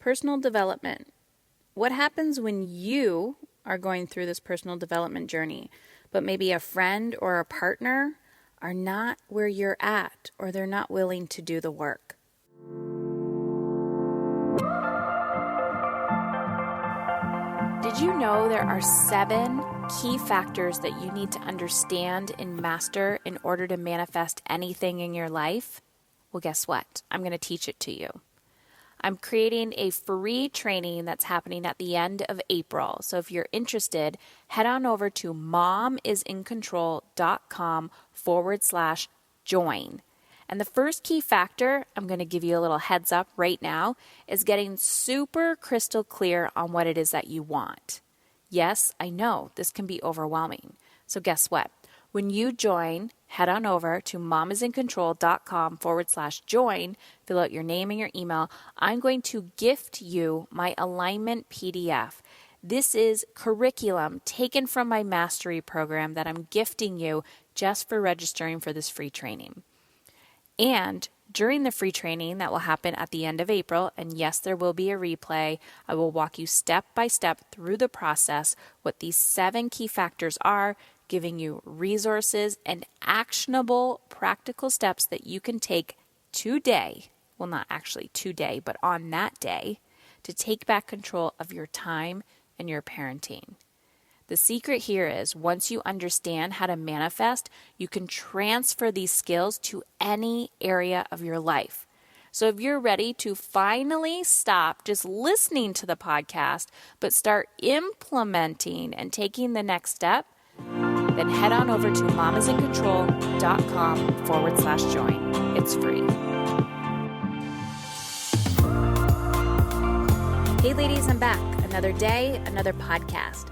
personal development. What happens when you are going through this personal development journey, but maybe a friend or a partner are not where you're at, or they're not willing to do the work? Did you know there are 7 key factors that you need to understand and master in order to manifest anything in your life? Well, guess what? I'm going to teach it to you. I'm creating a free training that's happening at the end of April. So if you're interested, head on over to momisincontrol.com/join. And the first key factor, I'm going to give you a little heads up right now, is getting super crystal clear on what it is that you want. Yes, I know this can be overwhelming. So guess what? When you join, head on over to momisincontrol.com/join, fill out your name and your email. I'm going to gift you my alignment PDF. This is curriculum taken from my mastery program that I'm gifting you just for registering for this free training. And during the free training that will happen at the end of April, and yes, there will be a replay, I will walk you step by step through the process, what these 7 key factors are, giving you resources and actionable practical steps that you can take today, well, not actually today, but on that day, to take back control of your time and your parenting. The secret here is once you understand how to manifest, you can transfer these skills to any area of your life. So if you're ready to finally stop just listening to the podcast, but start implementing and taking the next step, then head on over to momisincontrol.com/join. It's free. Hey ladies, I'm back. Another day, another podcast.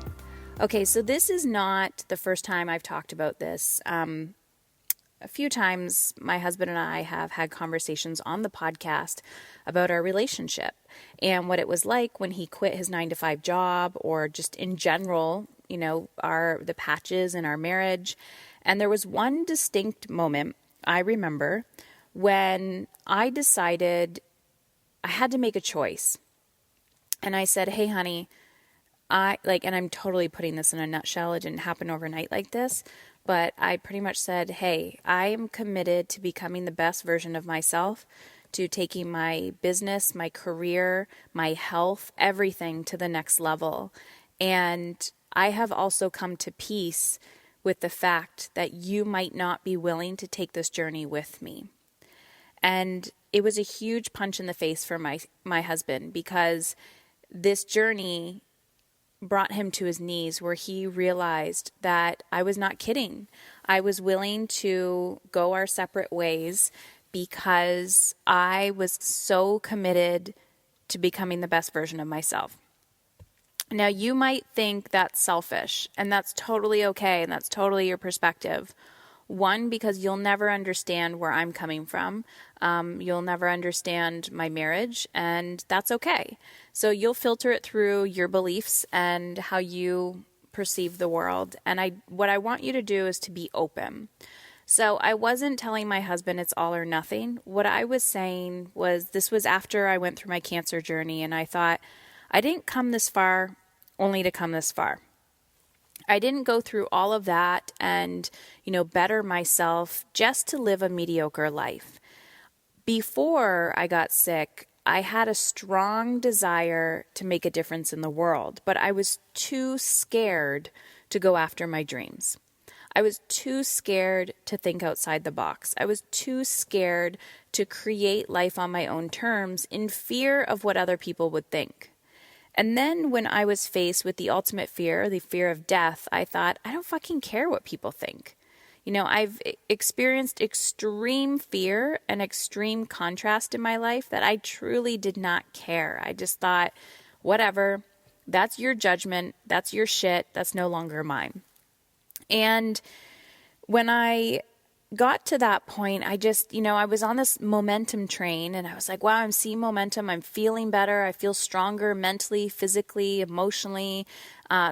Okay, so this is not the first time I've talked about this. A few times my husband and I have had conversations on the podcast about our relationship and what it was like when he quit his 9-to-5 job, or just in general, you know, the patches in our marriage. And there was one distinct moment I remember when I decided I had to make a choice. And I said, hey, honey, and I'm totally putting this in a nutshell. It didn't happen overnight like this, but I pretty much said, hey, I am committed to becoming the best version of myself, to taking my business, my career, my health, everything to the next level. And I have also come to peace with the fact that you might not be willing to take this journey with me. And it was a huge punch in the face for my husband, because this journey brought him to his knees, where he realized that I was not kidding. I was willing to go our separate ways because I was so committed to becoming the best version of myself. Now, you might think that's selfish, and that's totally okay, and that's totally your perspective. One, because you'll never understand where I'm coming from. You'll never understand my marriage, and that's okay. So you'll filter it through your beliefs and how you perceive the world. And what I want you to do is to be open. So I wasn't telling my husband it's all or nothing. What I was saying was, this was after I went through my cancer journey, and I thought, I didn't come this far only to come this far. I didn't go through all of that and, better myself just to live a mediocre life. Before I got sick, I had a strong desire to make a difference in the world, but I was too scared to go after my dreams. I was too scared to think outside the box. I was too scared to create life on my own terms, in fear of what other people would think. And then when I was faced with the ultimate fear, the fear of death, I thought, I don't fucking care what people think. I've experienced extreme fear and extreme contrast in my life that I truly did not care. I just thought, whatever, that's your judgment, that's your shit, that's no longer mine. And when I got to that point, I just, I was on this momentum train, and I was like, wow, I'm seeing momentum. I'm feeling better. I feel stronger mentally, physically, emotionally.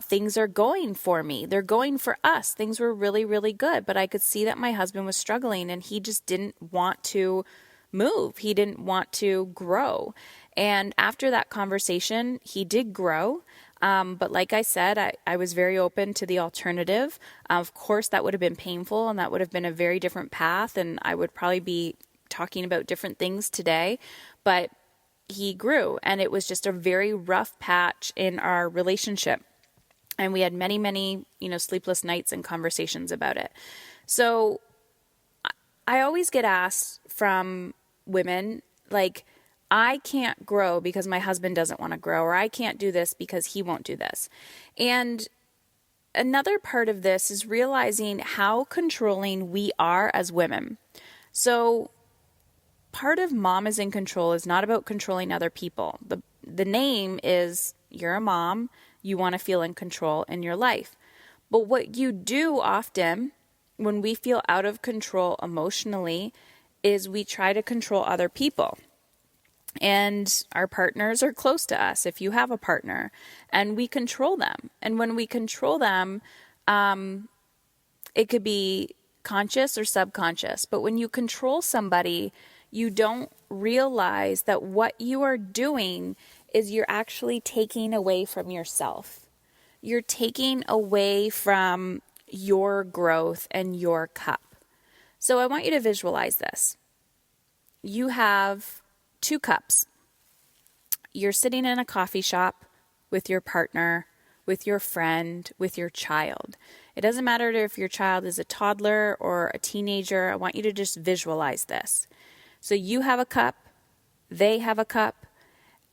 Things are going for me. They're going for us. Things were really, really good. But I could see that my husband was struggling, and he just didn't want to move. He didn't want to grow. And after that conversation, he did grow. But like I said, I was very open to the alternative. Of course, that would have been painful and that would have been a very different path. And I would probably be talking about different things today. But he grew, and it was just a very rough patch in our relationship. And we had many, many, sleepless nights and conversations about it. So I always get asked from women, like, I can't grow because my husband doesn't want to grow, or I can't do this because he won't do this. And another part of this is realizing how controlling we are as women. So part of Mom is in Control is not about controlling other people. The name is, you're a mom, you want to feel in control in your life. But what you do often when we feel out of control emotionally is we try to control other people. And our partners are close to us, if you have a partner, and we control them. And when we control them, it could be conscious or subconscious. But when you control somebody, you don't realize that what you are doing is you're actually taking away from yourself. You're taking away from your growth and your cup. So I want you to visualize this. You have 2 cups. You're sitting in a coffee shop with your partner, with your friend, with your child. It doesn't matter if your child is a toddler or a teenager. I want you to just visualize this. So you have a cup, they have a cup,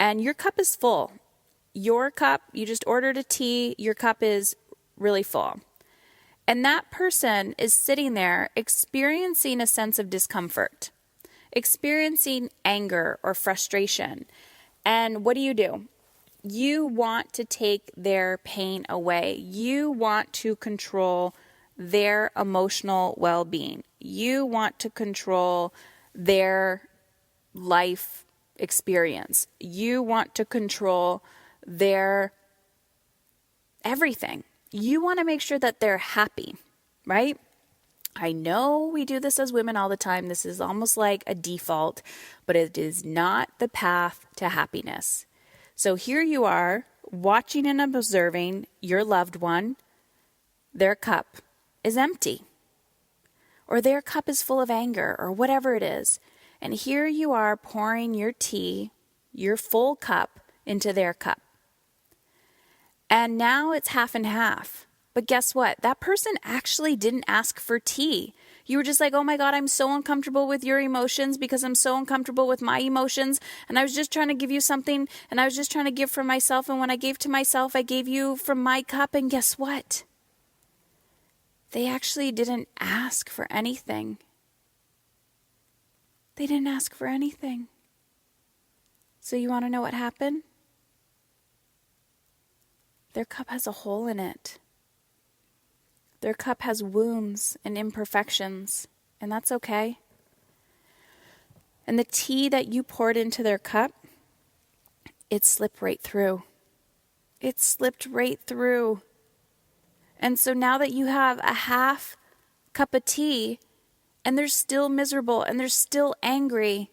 and your cup is full. Your cup, you just ordered a tea, your cup is really full. And that person is sitting there experiencing a sense of discomfort, experiencing anger or frustration. And what do? You want to take their pain away. You want to control their emotional well-being. You want to control their life experience. You want to control their everything. You want to make sure that they're happy, right? I know we do this as women all the time. This is almost like a default, but it is not the path to happiness. So here you are watching and observing your loved one. Their cup is empty, or their cup is full of anger, or whatever it is. And here you are pouring your tea, your full cup, into their cup. And now it's half and half. But guess what? That person actually didn't ask for tea. You were just like, oh my God, I'm so uncomfortable with your emotions because I'm so uncomfortable with my emotions. And I was just trying to give you something, and I was just trying to give from myself. And when I gave to myself, I gave you from my cup. And guess what? They actually didn't ask for anything. They didn't ask for anything. So you want to know what happened? Their cup has a hole in it. Their cup has wounds and imperfections, and that's okay. And the tea that you poured into their cup, it slipped right through. It slipped right through. And so now that you have a half cup of tea, and they're still miserable, and they're still angry,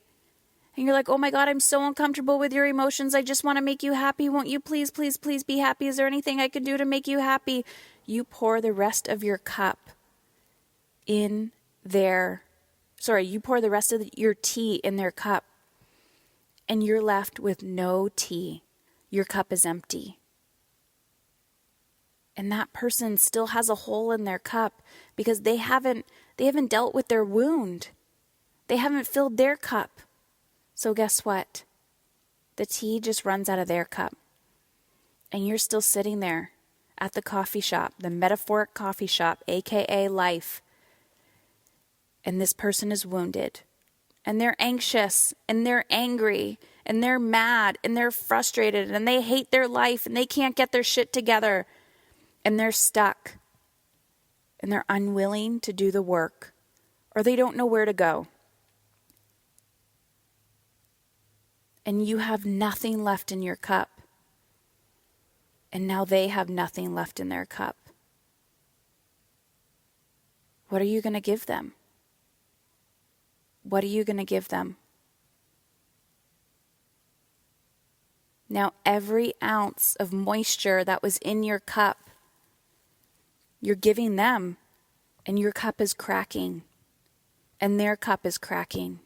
and you're like, oh my God, I'm so uncomfortable with your emotions. I just want to make you happy. Won't you please, please, please be happy? Is there anything I can do to make you happy? You pour the rest of your cup in their, you pour the rest of your tea in their cup, and you're left with no tea. Your cup is empty. And that person still has a hole in their cup because they haven't dealt with their wound. They haven't filled their cup. So guess what? The tea just runs out of their cup. And you're still sitting there at the coffee shop, the metaphoric coffee shop, aka life. And this person is wounded. And they're anxious, and they're angry, and they're mad, and they're frustrated, and they hate their life, and they can't get their shit together. And they're stuck. And they're unwilling to do the work. Or they don't know where to go. And you have nothing left in your cup. And now they have nothing left in their cup. What are you going to give them? What are you going to give them? Now every ounce of moisture that was in your cup, you're giving them, and your cup is cracking, and their cup is cracking.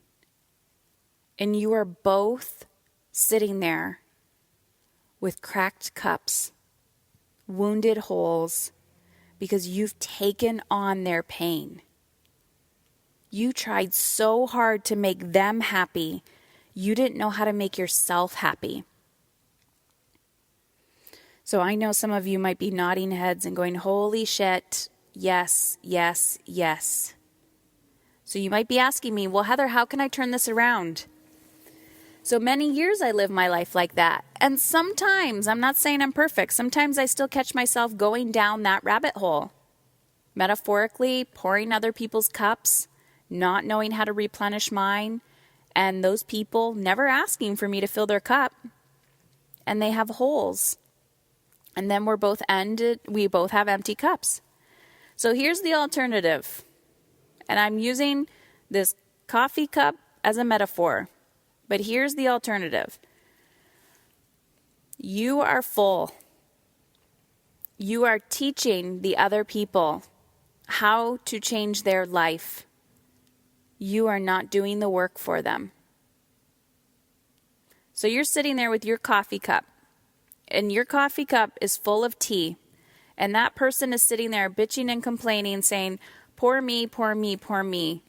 And you are both sitting there with cracked cups, wounded holes, because you've taken on their pain. You tried so hard to make them happy, you didn't know how to make yourself happy. So I know some of you might be nodding heads and going, holy shit, yes, yes, yes. So you might be asking me, well, Heather, how can I turn this around? So many years I live my life like that. And sometimes, I'm not saying I'm perfect, sometimes I still catch myself going down that rabbit hole. Metaphorically, pouring other people's cups, not knowing how to replenish mine, and those people never asking for me to fill their cup. And they have holes. And then we both have empty cups. So here's the alternative. And I'm using this coffee cup as a metaphor. But here's the alternative. You are full. You are teaching the other people how to change their life. You are not doing the work for them. So you're sitting there with your coffee cup, and your coffee cup is full of tea, and that person is sitting there bitching and complaining, saying, poor me, poor me, poor me.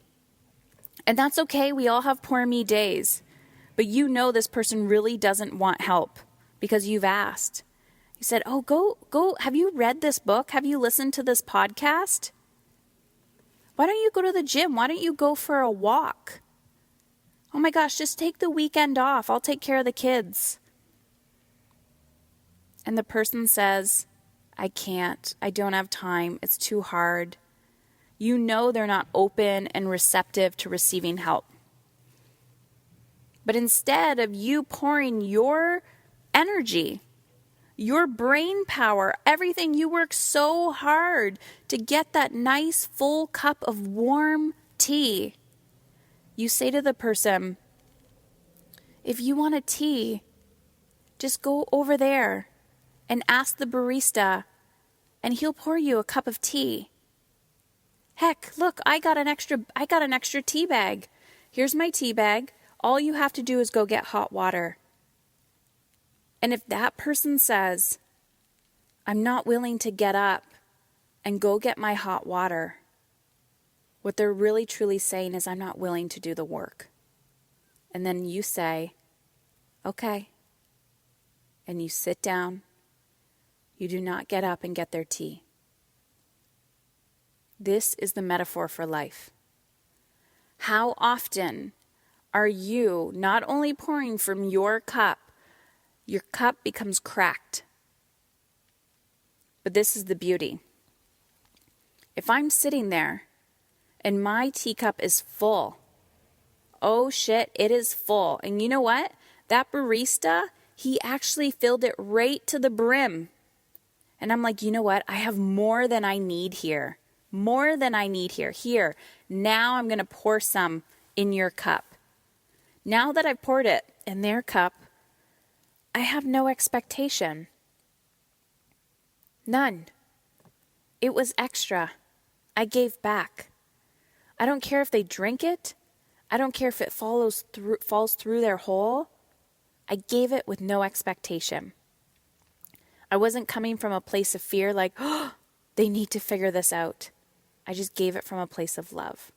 And that's okay. We all have poor me days. But you know this person really doesn't want help because you've asked. You said, oh, go. Have you read this book? Have you listened to this podcast? Why don't you go to the gym? Why don't you go for a walk? Oh my gosh, just take the weekend off. I'll take care of the kids. And the person says, I can't. I don't have time. It's too hard. You know they're not open and receptive to receiving help. But instead of you pouring your energy, your brain power, everything, you work so hard to get that nice full cup of warm tea, you say to the person, if you want a tea, just go over there and ask the barista, and he'll pour you a cup of tea. Heck, look, I got an extra tea bag. Here's my tea bag. All you have to do is go get hot water. And if that person says, I'm not willing to get up and go get my hot water, what they're really truly saying is, I'm not willing to do the work. And then you say, okay. And you sit down. You do not get up and get their tea. This is the metaphor for life. How often are you not only pouring from your cup becomes cracked. But this is the beauty. If I'm sitting there and my teacup is full, oh shit, it is full. And you know what? That barista, he actually filled it right to the brim. And I'm like, you know what? I have more than I need here. More than I need here. Here, now I'm going to pour some in your cup. Now that I've poured it in their cup, I have no expectation. None. It was extra. I gave back. I don't care if they drink it. I don't care if it falls through their hole. I gave it with no expectation. I wasn't coming from a place of fear like, oh, they need to figure this out. I just gave it from a place of love.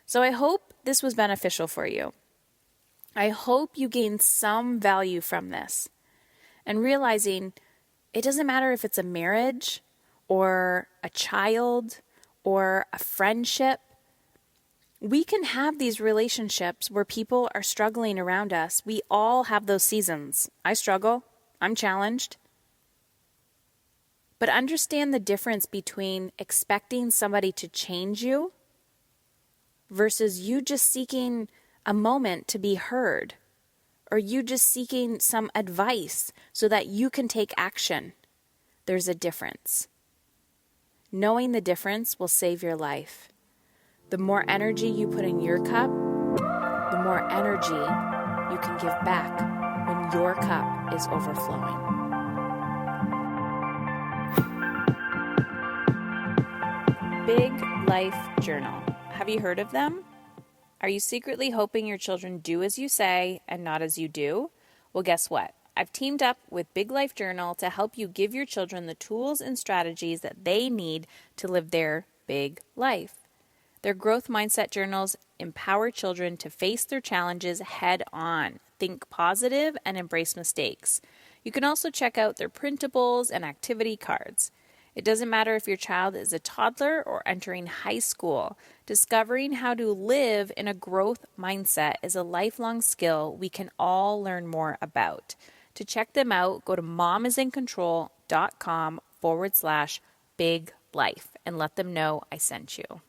So I hope this was beneficial for you. I hope you gained some value from this and realizing it doesn't matter if it's a marriage or a child or a friendship. We can have these relationships where people are struggling around us. We all have those seasons. I struggle. I'm challenged. But understand the difference between expecting somebody to change you versus you just seeking a moment to be heard, or you just seeking some advice so that you can take action. There's a difference. Knowing the difference will save your life. The more energy you put in your cup, the more energy you can give back when and your cup is overflowing. Big Life Journal. Have you heard of them? Are you secretly hoping your children do as you say and not as you do? Well, guess what? I've teamed up with Big Life Journal to help you give your children the tools and strategies that they need to live their big life. Their growth mindset journals empower children to face their challenges head on, think positive, and embrace mistakes. You can also check out their printables and activity cards. It doesn't matter if your child is a toddler or entering high school. Discovering how to live in a growth mindset is a lifelong skill we can all learn more about. To check them out, go to momisincontrol.com/big life and let them know I sent you.